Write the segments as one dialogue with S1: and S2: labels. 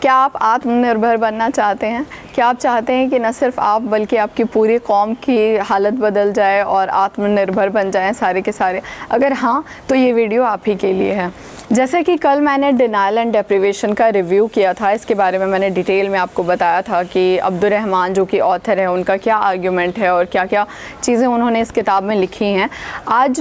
S1: क्या आप आत्मनिर्भर बनना चाहते हैं? क्या आप चाहते हैं कि न सिर्फ आप बल्कि आपकी पूरी कौम की हालत बदल जाए और आत्मनिर्भर बन जाएं सारे के सारे? अगर हाँ, तो ये वीडियो आप ही के लिए है। जैसे कि कल मैंने डिनायल एंड डेप्रिवेशन का रिव्यू किया था, इसके बारे में मैंने डिटेल में आपको बताया था कि अब्दुर रहमान जो कि ऑथर है उनका क्या आर्ग्यूमेंट है और क्या क्या चीज़ें उन्होंने इस किताब में लिखी हैं। आज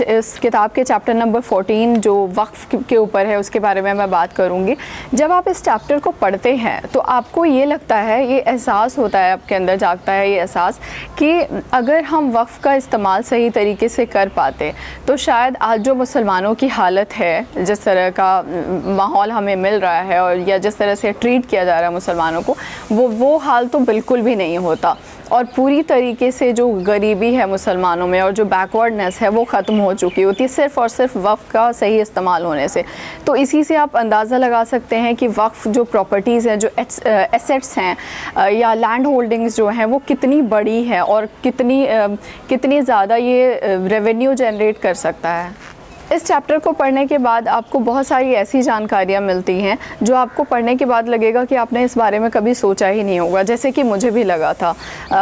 S1: इस किताब के चैप्टर नंबर 14 जो वक्फ़ के ऊपर है उसके बारे में मैं बात करूँगी। जब आप इस चैप्टर को पढ़ते हैं तो आपको ये लगता है, ये एहसास होता है, आपके अंदर जागता है ये एहसास कि अगर हम वक्फ़ का इस्तेमाल सही तरीके से कर पाते तो शायद आज जो मुसलमानों की हालत है, जिस तरह का माहौल हमें मिल रहा है और या जिस तरह से ट्रीट किया जा रहा है मुसलमानों को, वो हाल तो बिल्कुल भी नहीं होता और पूरी तरीके से जो गरीबी है मुसलमानों में और जो बैकवर्डनेस है वो ख़त्म हो चुकी होती है सिर्फ़ और सिर्फ वक्फ़ का सही इस्तेमाल होने से। तो इसी से आप अंदाज़ा लगा सकते हैं कि वक्फ़ जो प्रॉपर्टीज़ हैं, जो एसेट्स हैं या लैंड होल्डिंग्स जो हैं, वो कितनी बड़ी है और कितनी ज़्यादा ये रेवेन्यू जनरेट कर सकता है। इस चैप्टर को पढ़ने के बाद आपको बहुत सारी ऐसी जानकारियाँ मिलती हैं जो आपको पढ़ने के बाद लगेगा कि आपने इस बारे में कभी सोचा ही नहीं होगा, जैसे कि मुझे भी लगा था।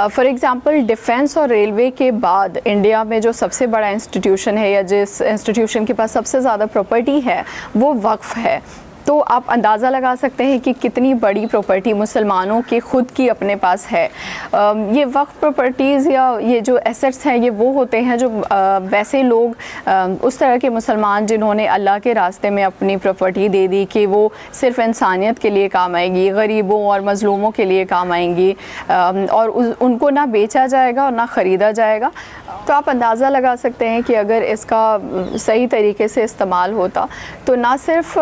S1: फॉर एग्ज़ाम्पल, डिफेंस और रेलवे के बाद इंडिया में जो सबसे बड़ा इंस्टीट्यूशन है या जिस इंस्टीट्यूशन के पास सबसे ज़्यादा प्रॉपर्टी है वो वक्फ़ है। तो आप अंदाज़ा लगा सकते हैं कि कितनी बड़ी प्रॉपर्टी मुसलमानों के ख़ुद की अपने पास है। ये वक्फ़ प्रॉपर्टीज़ या ये जो एसेट्स हैं ये वो होते हैं जो वैसे लोग उस तरह के मुसलमान जिन्होंने अल्लाह के रास्ते में अपनी प्रॉपर्टी दे दी कि वो सिर्फ़ इंसानियत के लिए काम आएगी, गरीबों और मज़लूमों के लिए काम आएंगी और उनको ना बेचा जाएगा और ना ख़रीदा जाएगा। तो आप अंदाज़ा लगा सकते हैं कि अगर इसका सही तरीके से इस्तेमाल होता तो ना सिर्फ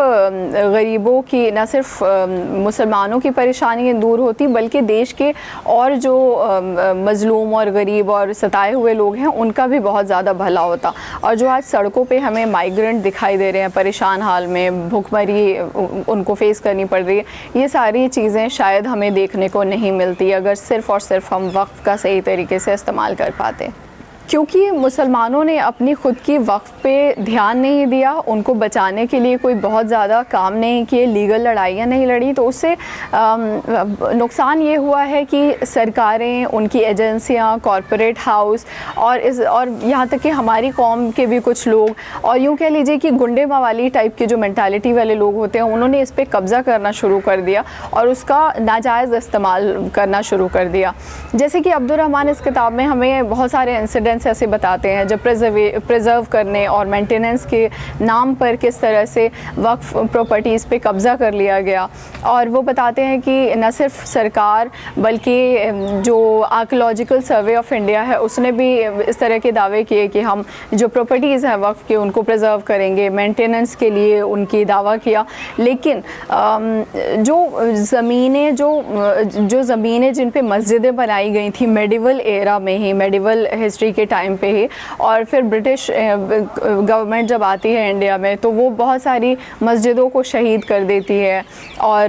S1: गरीबों की, ना सिर्फ मुसलमानों की परेशानियाँ दूर होती बल्कि देश के और जो मज़लूम और गरीब और सताए हुए लोग हैं उनका भी बहुत ज़्यादा भला होता। और जो आज सड़कों पे हमें माइग्रेंट दिखाई दे रहे हैं परेशान हाल में, भुखमरी उनको फेस करनी पड़ रही है, ये सारी चीज़ें शायद हमें देखने को नहीं मिलती अगर सिर्फ़ और सिर्फ हम वक्फ़ का सही तरीके से इस्तेमाल कर पाते। क्योंकि मुसलमानों ने अपनी ख़ुद की वक्फ़ पे ध्यान नहीं दिया, उनको बचाने के लिए कोई बहुत ज़्यादा काम नहीं किए, लीगल लड़ाइयाँ नहीं लड़ी, तो उससे नुकसान ये हुआ है कि सरकारें, उनकी एजेंसियाँ, कॉरपोरेट हाउस और यहाँ तक कि हमारी कौम के भी कुछ लोग और यूँ कह लीजिए कि गुंडे मवाली टाइप के जो मेंटालिटी वाले लोग होते हैं उन्होंने इस पर कब्ज़ा करना शुरू कर दिया और उसका नाजायज़ इस्तेमाल करना शुरू कर दिया। जैसे कि अब्दुर रहमान इस किताब में हमें बहुत सारे इंसिडेंट ऐसे बताते हैं जब प्रिजर्व करने और मेंटेनेंस के नाम पर किस तरह से वक्फ प्रॉपर्टीज़ पे कब्ज़ा कर लिया गया। और वो बताते हैं कि न सिर्फ सरकार बल्कि जो आर्कियोलॉजिकल सर्वे ऑफ इंडिया है उसने भी इस तरह के दावे किए कि हम जो प्रॉपर्टीज़ हैं वक्फ के उनको प्रिजर्व करेंगे, मेंटेनेंस के लिए उनकी दावा किया। लेकिन जो ज़मीनें जिन पे मस्जिदें बनाई गई थी मेडिवल एरा में ही, मेडिवल हिस्ट्री के टाइम पे ही, और फिर ब्रिटिश गवर्नमेंट जब आती है इंडिया में तो वो बहुत सारी मस्जिदों को शहीद कर देती है। और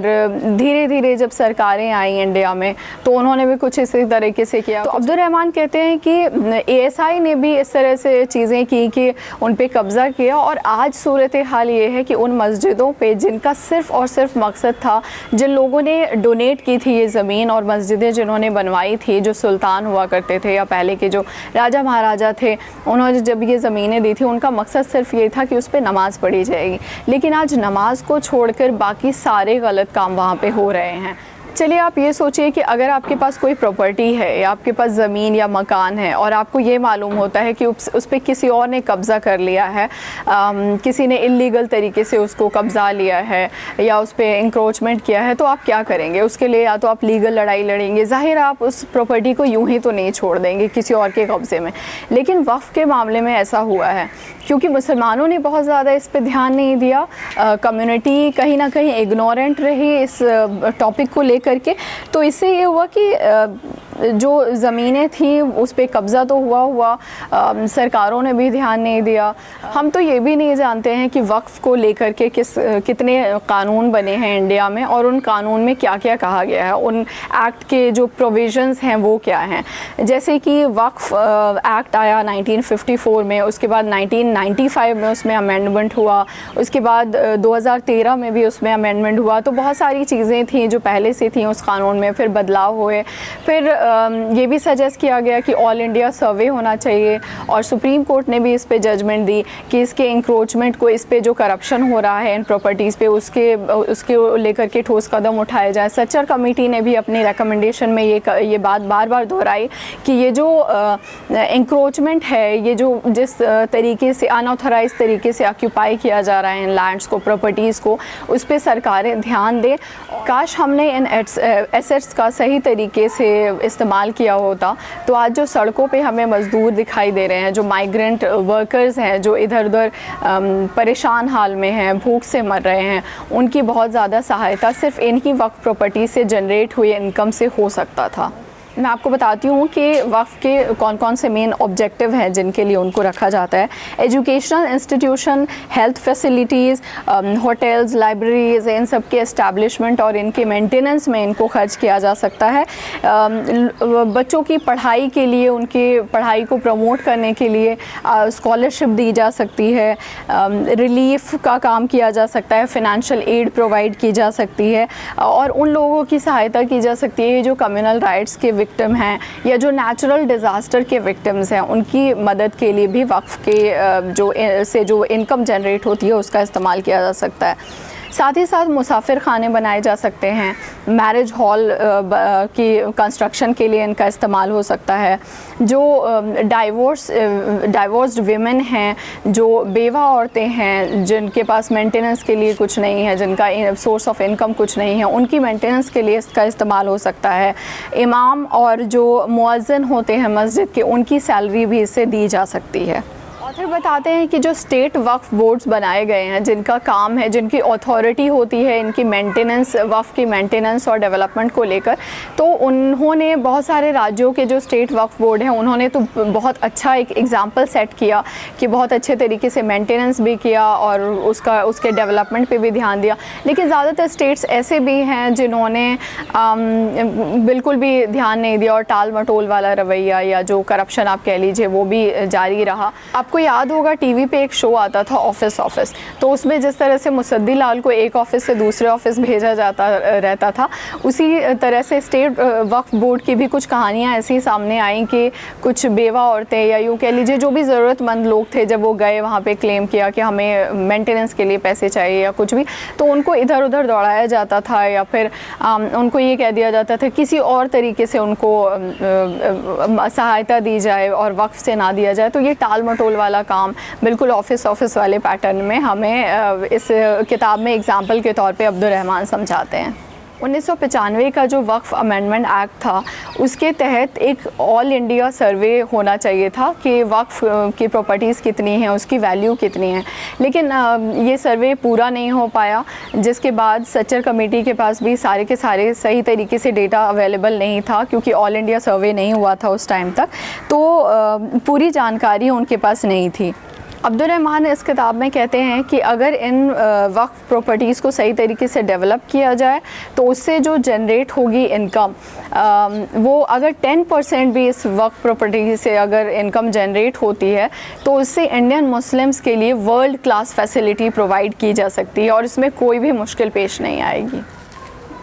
S1: धीरे धीरे जब सरकारें आई इंडिया में तो उन्होंने भी कुछ इसी तरीके से किया। तो अब्दुर रहमान कहते हैं कि ASI ने भी इस तरह से चीज़ें की कि उन पे कब्ज़ा किया और आज सूरत हाल ये है कि उन मस्जिदों पे जिनका सिर्फ़ और सिर्फ मकसद था, जिन लोगों ने डोनेट की थी ये ज़मीन और मस्जिदें जिन्होंने बनवाई थी, जो सुल्तान हुआ करते थे या पहले के जो राजा महाराजा थे, उन्होंने जब ये ज़मीनें दी थी उनका मकसद सिर्फ ये था कि उस पर नमाज़ पढ़ी जाएगी। लेकिन आज नमाज को छोड़कर बाकी सारे गलत काम वहाँ पे हो रहे हैं। चलिए आप ये सोचिए कि अगर आपके पास कोई प्रॉपर्टी है या आपके पास ज़मीन या मकान है और आपको ये मालूम होता है कि उस पर किसी और ने कब्ज़ा कर लिया है, किसी ने इल्लीगल तरीके से उसको कब्ज़ा लिया है या उस पर इंक्रोचमेंट किया है, तो आप क्या करेंगे? उसके लिए या तो आप लीगल लड़ाई लड़ेंगे, ज़ाहिर आप उस प्रॉपर्टी को यूं ही तो नहीं छोड़ देंगे किसी और के कब्ज़े में। लेकिन वक्फ़ के मामले में ऐसा हुआ है क्योंकि मुसलमानों ने बहुत ज़्यादा इस पर ध्यान नहीं दिया, कम्युनिटी कहीं ना कहीं इग्नोरेंट रही इस टॉपिक को लेकर के, तो इससे ये हुआ कि जो ज़मीनें थी उस पर कब्ज़ा तो हुआ, सरकारों ने भी ध्यान नहीं दिया। हम तो ये भी नहीं जानते हैं कि वक्फ़ को लेकर के कितने कानून बने हैं इंडिया में और उन कानून में क्या क्या कहा गया है, उन एक्ट के जो प्रोविजंस हैं वो क्या हैं। जैसे कि वक्फ़ एक्ट आया 1954 में, उसके बाद 1995 में उसमें अमेंडमेंट हुआ, उसके बाद 2013 में भी उसमें अमेंडमेंट हुआ। तो बहुत सारी चीज़ें थी जो पहले से थी उस कानून में, फिर बदलाव हुए। फिर ये भी सजेस्ट किया गया कि ऑल इंडिया सर्वे होना चाहिए और सुप्रीम कोर्ट ने भी इस पे जजमेंट दी कि इसके इंक्रोचमेंट को, इस पे जो करप्शन हो रहा है इन प्रॉपर्टीज़ पे, उसके लेकर के ठोस कदम उठाए जाए। सच्चर कमेटी ने भी अपनी रिकमेंडेशन में ये बात बार बार दोहराई कि ये जो इंक्रोचमेंट है, ये जो जिस तरीके से अनऑथराइज तरीके से ऑक्यूपाई किया जा रहा है इन लैंड्स को, प्रॉपर्टीज़ को, उस पर सरकारें ध्यान दें। काश हमने इन एसेट्स का सही तरीके से इस्तेमाल किया होता तो आज जो सड़कों पे हमें मज़दूर दिखाई दे रहे हैं, जो माइग्रेंट वर्कर्स हैं, जो इधर उधर परेशान हाल में हैं, भूख से मर रहे हैं, उनकी बहुत ज़्यादा सहायता सिर्फ इनकी वक्फ प्रॉपर्टी से जनरेट हुई इनकम से हो सकता था। मैं आपको बताती हूँ कि वक्फ के कौन कौन से मेन ऑब्जेक्टिव हैं जिनके लिए उनको रखा जाता है। Educational institution, health facilities, hotels, libraries, इन सब के इस्टेब्लिशमेंट और इनके मेंटेनेंस में इनको खर्च किया जा सकता है। बच्चों की पढ़ाई के लिए, उनकी पढ़ाई को प्रमोट करने के लिए स्कॉलरशिप दी जा सकती है, रिलीफ का काम किया जा सकता है, फ़िनंशियल एड प्रोवाइड की जा सकती है और उन लोगों की सहायता की जा सकती है जो कम्युनल राइट्स के विक्टिम हैं या जो नेचुरल डिज़ास्टर के विक्टिम्स हैं। उनकी मदद के लिए भी वक्फ के जो इनकम जनरेट होती है उसका इस्तेमाल किया जा सकता है। साथ ही साथ मुसाफिर खाने बनाए जा सकते हैं, मैरिज हॉल की कंस्ट्रक्शन के लिए इनका इस्तेमाल हो सकता है। जो डाइवोर्स्ड विमेन हैं, जो बेवा औरतें हैं, जिनके पास मेंटेनेंस के लिए कुछ नहीं है, जिनका सोर्स ऑफ इनकम कुछ नहीं है, उनकी मेंटेनेंस के लिए इसका इस्तेमाल हो सकता है। इमाम और जो मुअज्जिन होते हैं मस्जिद के, उनकी सैलरी भी इससे दी जा सकती है। ऑथर बताते हैं कि जो स्टेट वक्फ बोर्ड्स बनाए गए हैं, जिनका काम है, जिनकी अथॉरिटी होती है इनकी मेंटेनेंस, वक्फ की मेंटेनेंस और डेवलपमेंट को लेकर, तो उन्होंने बहुत सारे राज्यों के जो स्टेट वक्फ बोर्ड हैं उन्होंने तो बहुत अच्छा एक एग्जांपल सेट किया कि बहुत अच्छे तरीके से मेंटेनेंस भी किया और उसके डेवलपमेंट पे भी ध्यान दिया। लेकिन ज़्यादातर स्टेट्स ऐसे भी हैं जिन्होंने बिल्कुल भी ध्यान नहीं दिया और टाल मटोल वाला रवैया या जो करप्शन आप कह लीजिए वो भी जारी रहा। आपको याद होगा टीवी पे एक शो आता था ऑफिस, तो उसमें जिस तरह से मुसद्दी लाल को एक ऑफिस से दूसरे ऑफिस भेजा जाता रहता था, उसी तरह से स्टेट वक्फ बोर्ड की भी कुछ कहानियाँ ऐसी सामने आई कि कुछ बेवा औरतें या यूँ कह लीजिए जो भी ज़रूरतमंद लोग थे, जब वो गए वहाँ पे क्लेम किया कि हमें मेंटेनेंस के लिए पैसे चाहिए या कुछ भी, तो उनको इधर उधर दौड़ाया जाता था या फिर उनको ये कह दिया जाता था किसी और तरीके से उनको सहायता दी जाए और वक्फ से ना दिया जाए। तो ये टाल मटोल वाला काम बिल्कुल ऑफिस वाले पैटर्न में हमें इस किताब में एग्जाम्पल के तौर पे अब्दुल रहमान समझाते हैं। 1995 का जो वक्फ अमेंडमेंट एक्ट था उसके तहत एक ऑल इंडिया सर्वे होना चाहिए था कि वक्फ की प्रॉपर्टीज़ कितनी हैं, उसकी वैल्यू कितनी है, लेकिन ये सर्वे पूरा नहीं हो पाया, जिसके बाद सच्चर कमेटी के पास भी सारे के सारे सही तरीके से डेटा अवेलेबल नहीं था क्योंकि ऑल इंडिया सर्वे नहीं हुआ था उस टाइम तक, तो पूरी जानकारी उनके पास नहीं थी। अब्दुल रहमान इस किताब में कहते हैं कि अगर इन वक्फ प्रॉपर्टीज़ को सही तरीके से डेवलप किया जाए तो उससे जो जनरेट होगी इनकम, वो अगर 10% भी इस वक्फ प्रॉपर्टी से अगर इनकम जनरेट होती है तो उससे इंडियन मुस्लिम्स के लिए वर्ल्ड क्लास फैसिलिटी प्रोवाइड की जा सकती है और इसमें कोई भी मुश्किल पेश नहीं आएगी।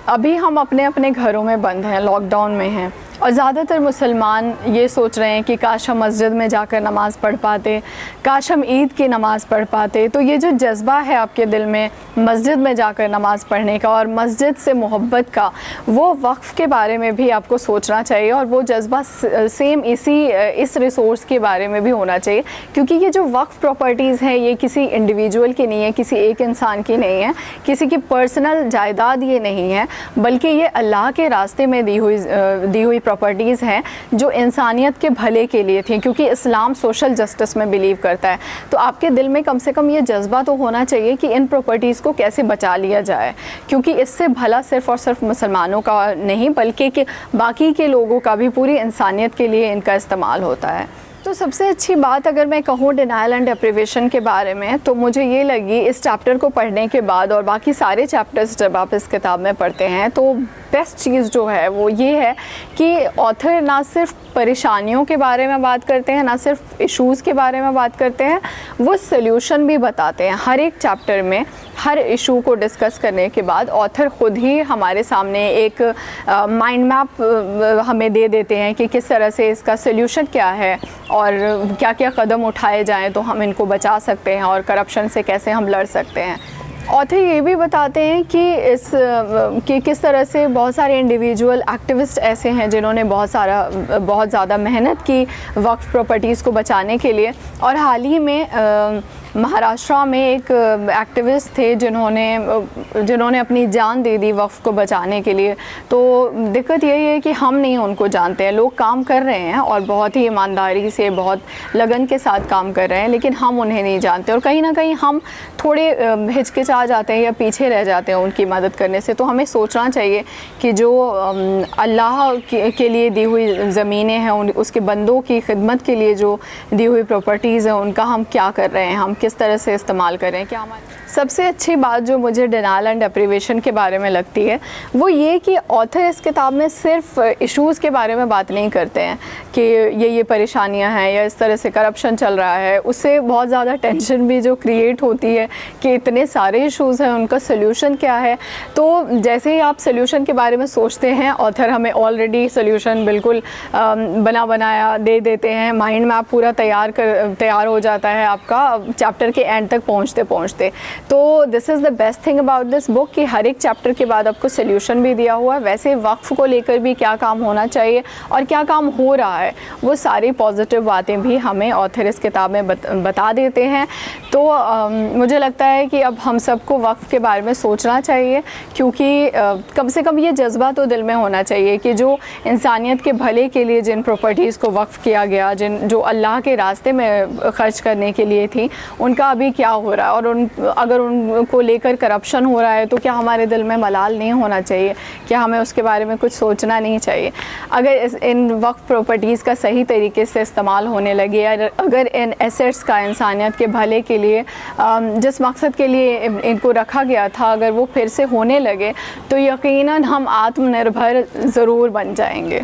S1: अभी हम अपने अपने घरों में बंद हैं, लॉकडाउन में हैं और ज़्यादातर मुसलमान ये सोच रहे हैं कि काश हम मस्जिद में जाकर नमाज़ पढ़ पाते, काश हम ईद की नमाज़ पढ़ पाते। तो ये जो जज्बा है आपके दिल में मस्जिद में जाकर नमाज़ पढ़ने का और मस्जिद से मोहब्बत का, वो वक्फ़ के बारे में भी आपको सोचना चाहिए और वो जज्बा सेम इस रिसोर्स के बारे में भी होना चाहिए, क्योंकि ये जो वक्फ़ प्रॉपर्टीज़ हैं ये किसी इंडिविजुअल की नहीं है, किसी एक इंसान की नहीं है, किसी की पर्सनल जायदाद ये नहीं है, बल्कि ये अल्लाह के रास्ते में दी हुई प्रॉपर्टीज़ हैं जो इंसानियत के भले के लिए थी, क्योंकि इस्लाम सोशल जस्टिस में बिलीव करता है। तो आपके दिल में कम से कम ये जज्बा तो होना चाहिए कि इन प्रॉपर्टीज़ को कैसे बचा लिया जाए, क्योंकि इससे भला सिर्फ़ और सिर्फ मुसलमानों का नहीं बल्कि कि बाकी के लोगों का भी, पूरी इंसानियत के लिए इनका इस्तेमाल होता है। तो सबसे अच्छी बात अगर मैं कहूँ डिनायल एंड डेप्रिवेशन के बारे में, तो मुझे ये लगी इस चैप्टर को पढ़ने के बाद और बाकी सारे चैप्टर्स जब आप इस किताब में पढ़ते हैं, तो बेस्ट चीज़ जो है वो ये है कि ऑथर ना सिर्फ परेशानियों के बारे में बात करते हैं, ना सिर्फ इश्यूज़ के बारे में बात करते हैं, वो सल्यूशन भी बताते हैं। हर एक चैप्टर में हर इशू को डिस्कस करने के बाद ऑथर ख़ुद ही हमारे सामने एक माइंड मैप हमें दे देते हैं कि किस तरह से इसका सल्यूशन क्या है और क्या क्या कदम उठाए जाएं तो हम इनको बचा सकते हैं और करप्शन से कैसे हम लड़ सकते हैं। ऑथर ये भी बताते हैं कि किस तरह से बहुत सारे इंडिविजुअल एक्टिविस्ट ऐसे हैं जिन्होंने बहुत ज़्यादा मेहनत की वक्फ प्रॉपर्टीज़ को बचाने के लिए। और हाल ही में महाराष्ट्र में एक एक्टिविस्ट थे जिन्होंने अपनी जान दे दी वक्फ को बचाने के लिए। तो दिक्कत यही है कि हम नहीं उनको जानते हैं। लोग काम कर रहे हैं और बहुत ही ईमानदारी से, बहुत लगन के साथ काम कर रहे हैं, लेकिन हम उन्हें नहीं जानते और कहीं ना कहीं हम थोड़े हिचकिचा जाते हैं या पीछे रह जाते हैं उनकी मदद करने से। तो हमें सोचना चाहिए कि जो अल्लाह के लिए दी हुई ज़मीनें हैं, उसके बंदों की खिदमत के लिए जो दी हुई प्रॉपर्टीज़ हैं, उनका हम क्या कर रहे हैं, हम किस तरह से इस्तेमाल करें। क्या हमारे सबसे अच्छी बात जो मुझे डिनायल एंड डेप्रिवेशन के बारे में लगती है वो ये कि ऑथर इस किताब में सिर्फ इश्यूज़ के बारे में बात नहीं करते हैं कि ये परेशानियां हैं या इस तरह से करप्शन चल रहा है। उससे बहुत ज़्यादा टेंशन भी जो क्रिएट होती है कि इतने सारे इश्यूज़ हैं, उनका सल्यूशन क्या है। तो जैसे ही आप सल्यूशन के बारे में सोचते हैं, ऑथर हमें ऑलरेडी सल्यूशन बिल्कुल बना बनाया दे देते हैं। माइंड मैप पूरा तैयार हो जाता है आपका चैप्टर के एंड तक पहुँचते। तो this is the best thing about this book कि हर एक चैप्टर के बाद आपको सल्यूशन भी दिया हुआ है। वैसे वक्फ को लेकर भी क्या काम होना चाहिए और क्या काम हो रहा है, वो सारी पॉजिटिव बातें भी हमें ऑथर इस किताब में बता देते हैं। तो मुझे लगता है कि अब हम सबको वक्फ के बारे में सोचना चाहिए, क्योंकि कम से कम ये जज्बा तो दिल में होना चाहिए कि जो इंसानियत के भले के लिए जिन प्रॉपर्टीज़ को वक्फ किया गया, जो अल्लाह के रास्ते में ख़र्च करने के लिए थी, उनका अभी क्या हो रहा है और अगर उनको लेकर करप्शन हो रहा है तो क्या हमारे दिल में मलाल नहीं होना चाहिए? क्या हमें उसके बारे में कुछ सोचना नहीं चाहिए? अगर इन वक्फ प्रॉपर्टीज़ का सही तरीके से इस्तेमाल होने लगे, अगर इन एसेट्स का इंसानियत के भले के लिए जिस मकसद के लिए इनको रखा गया था, अगर वो फिर से होने लगे, तो यकीनन हम आत्मनिर्भर ज़रूर बन जाएंगे।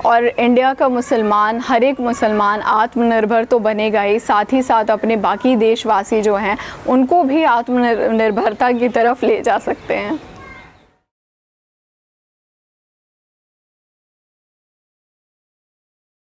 S1: और इंडिया का मुसलमान, हर एक मुसलमान आत्मनिर्भर तो बनेगा ही, साथ ही साथ अपने बाकी देशवासी जो हैं उनको भी आत्मनिर्भरता की तरफ ले जा सकते हैं।